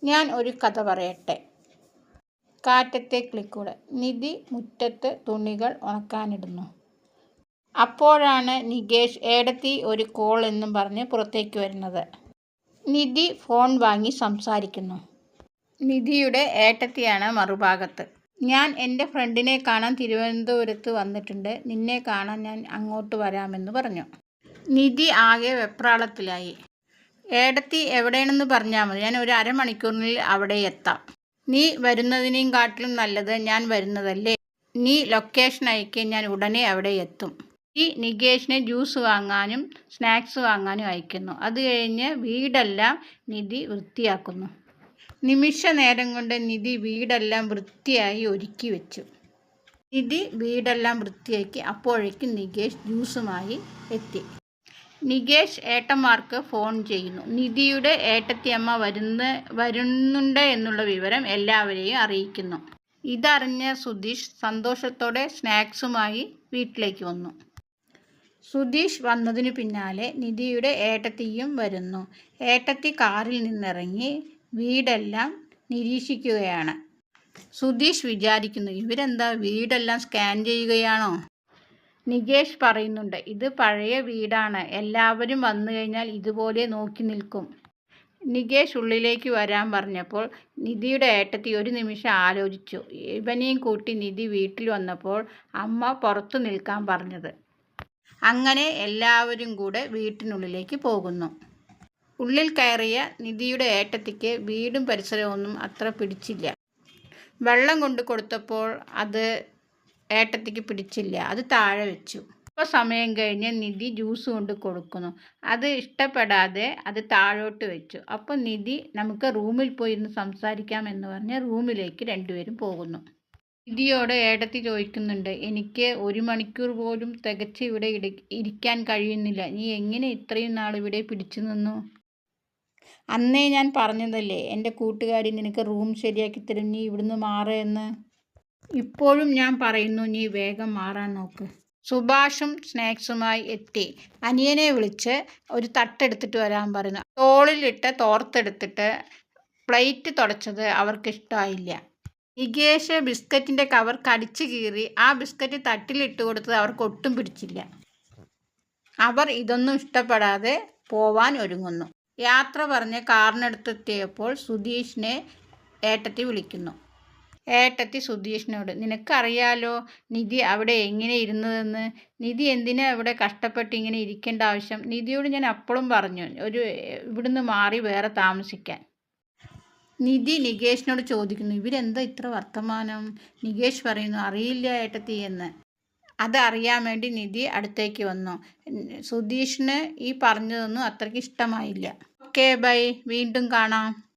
ഞാൻ ഒരു കഥ പറയട്ടെ. കാറ്റത്തെ കിളിക്കൂട്. നിധി മുറ്റത്ത് തുണികൾ ഉണക്കാനിടുന്നു. അപ്പോഴാണ് നികേഷ് ഏടത്തി ഒരു കോൾ എന്നും പറഞ്ഞ് പുറത്തേക്ക് വരുന്നത്. നിധി ഫോൺ വാങ്ങി സംസാരിക്കുന്നു. നിധിയുടെ ഏട്ടത്തിയാണ് മറുഭാഗത്ത്. ഞാൻ എൻ്റെ ഫ്രണ്ടിനെ കാണാൻ തിരുവനന്തപുരത്ത് വന്നിട്ടുണ്ട്. നിന്നെ കാണാൻ ഞാൻ അങ്ങോട്ട് വരാമെന്ന് പറഞ്ഞു. നിധി ആകെ വെപ്രാളത്തിലായി. ഏടത്തി എവിടെയാണെന്ന് പറഞ്ഞാൽ മതി, ഞാൻ ഒരു അരമണിക്കൂറിനുള്ളിൽ അവിടെ എത്താം. നീ വരുന്നതിനേയും കാട്ടിലും നല്ലത് ഞാൻ വരുന്നതല്ലേ. നീ ലൊക്കേഷൻ അയക്ക്, ഞാൻ ഉടനെ അവിടെ എത്തും. ഈ നികേഷിനെ ജ്യൂസ് വാങ്ങാനും സ്നാക്സ് വാങ്ങാനും അയക്കുന്നു. അത് കഴിഞ്ഞ് വീടെല്ലാം നിധി വൃത്തിയാക്കുന്നു. നിമിഷ നേരം കൊണ്ട് നിധി വീടെല്ലാം വൃത്തിയായി ഒരുക്കി വെച്ചു. നിധി വീടെല്ലാം വൃത്തിയാക്കി. അപ്പോഴേക്കും നികേഷ് ജ്യൂസുമായി എത്തി. നികേഷ് ഏട്ടന്മാർക്ക് ഫോൺ ചെയ്യുന്നു. നിധിയുടെ ഏട്ടത്തിയമ്മ വരുന്നുണ്ട് എന്നുള്ള വിവരം എല്ലാവരെയും അറിയിക്കുന്നു. ഇതറിഞ്ഞ സുധീഷ് സന്തോഷത്തോടെ സ്നാക്സുമായി വീട്ടിലേക്ക് വന്നു. സുധീഷ് വന്നതിനു പിന്നാലെ നിധിയുടെ ഏട്ടത്തിയും വരുന്നു. ഏട്ടത്തി കാറിൽ നിന്നിറങ്ങി വീടെല്ലാം നിരീക്ഷിക്കുകയാണ്. സുധീഷ് വിചാരിക്കുന്നു, ഇവരെന്താ വീടെല്ലാം സ്കാൻ ചെയ്യുകയാണോ? നികേഷ് പറയുന്നുണ്ട്, ഇത് പഴയ വീടാണ്, എല്ലാവരും വന്നു കഴിഞ്ഞാൽ ഇതുപോലെ നോക്കി നിൽക്കും. നികേഷ് ഉള്ളിലേക്ക് വരാൻ പറഞ്ഞപ്പോൾ നിധിയുടെ ഏട്ടത്തി ഒരു നിമിഷം ആലോചിച്ചു. ഇവനെയും കൂട്ടി നിധി വീട്ടിൽ വന്നപ്പോൾ അമ്മ പുറത്തു നിൽക്കാൻ പറഞ്ഞത്. അങ്ങനെ എല്ലാവരും കൂടെ വീട്ടിനുള്ളിലേക്ക് പോകുന്നു. ഉള്ളിൽ കയറിയ നിധിയുടെ ഏട്ടത്തിക്ക് വീടും പരിസരമൊന്നും അത്ര പിടിച്ചില്ല. വെള്ളം കൊണ്ട് കൊടുത്തപ്പോൾ അത് ഏട്ടത്തിക്ക് പിടിച്ചില്ല. അത് താഴെ വെച്ചു. ഇപ്പോൾ സമയം കഴിഞ്ഞ് നിധി ജ്യൂസ് കൊണ്ട് കൊടുക്കുന്നു. അത് ഇഷ്ടപ്പെടാതെ അത് താഴോട്ട് വെച്ചു. അപ്പോൾ നിധി നമുക്ക് റൂമിൽ പോയി ഇരുന്ന് സംസാരിക്കാം എന്ന് പറഞ്ഞ് റൂമിലേക്ക് രണ്ടുപേരും പോകുന്നു. നിധിയോട് ഏട്ടത്തി ചോദിക്കുന്നുണ്ട്, എനിക്ക് 1 മണിക്കൂർ പോലും തികച്ച് ഇവിടെ ഇരിക്കാൻ കഴിയുന്നില്ല. നീ എങ്ങനെ ഇത്രയും നാൾ ഇവിടെ പിടിച്ചു നിന്നു? അന്നേ ഞാൻ പറഞ്ഞതല്ലേ എൻ്റെ കൂട്ടുകാരി നിനക്ക് റൂം ശരിയാക്കി തരും, നീ ഇവിടുന്ന് മാറുമെന്ന്. ഇപ്പോഴും ഞാൻ പറയുന്നു, നീ വേഗം മാറാൻ നോക്ക്. സുഭാഷും സ്നാക്സുമായി എത്തി. അനിയനെ വിളിച്ച് ഒരു തട്ടെടുത്തിട്ട് വരാൻ പറയുന്നു. തോളിലിട്ട് തോർത്തെടുത്തിട്ട് പ്ലേറ്റ് തുടച്ചത് അവർക്ക് ഇഷ്ടമായില്ല. നികേഷ് ബിസ്ക്കറ്റിൻ്റെ കവർ കടിച്ചു കീറി ആ ബിസ്ക്കറ്റ് തട്ടിലിട്ട് കൊടുത്തത് അവർക്ക് ഒട്ടും പിടിച്ചില്ല. അവർ ഇതൊന്നും ഇഷ്ടപ്പെടാതെ പോവാൻ ഒരുങ്ങുന്നു. യാത്ര പറഞ്ഞ് കാറിനടുത്തെത്തിയപ്പോൾ സുധീഷിനെ ഏട്ടത്തി വിളിക്കുന്നു. ഏട്ടത്തി സുധീഷിനോട്, നിനക്കറിയാലോ നിധി അവിടെ എങ്ങനെ ഇരുന്നതെന്ന്. നിധി എന്തിനാ ഇവിടെ കഷ്ടപ്പെട്ട് ഇങ്ങനെ ഇരിക്കേണ്ട ആവശ്യം? നിധിയോട് ഞാൻ അപ്പോഴും പറഞ്ഞു ഇവിടുന്ന് മാറി വേറെ താമസിക്കാൻ. നിധി നികേഷിനോട് ചോദിക്കുന്നു, ഇവരെന്താ ഇത്ര വർത്തമാനം? നികേഷ് പറയുന്നു, അറിയില്ല ഏട്ടത്തി എന്ന്. അത് അറിയാൻ വേണ്ടി നിധി അടുത്തേക്ക് വന്നു. സുധീഷിന് ഈ പറഞ്ഞതൊന്നും അത്രയ്ക്ക് ഇഷ്ടമായില്ല. ഓക്കെ ബൈ, വീണ്ടും കാണാം.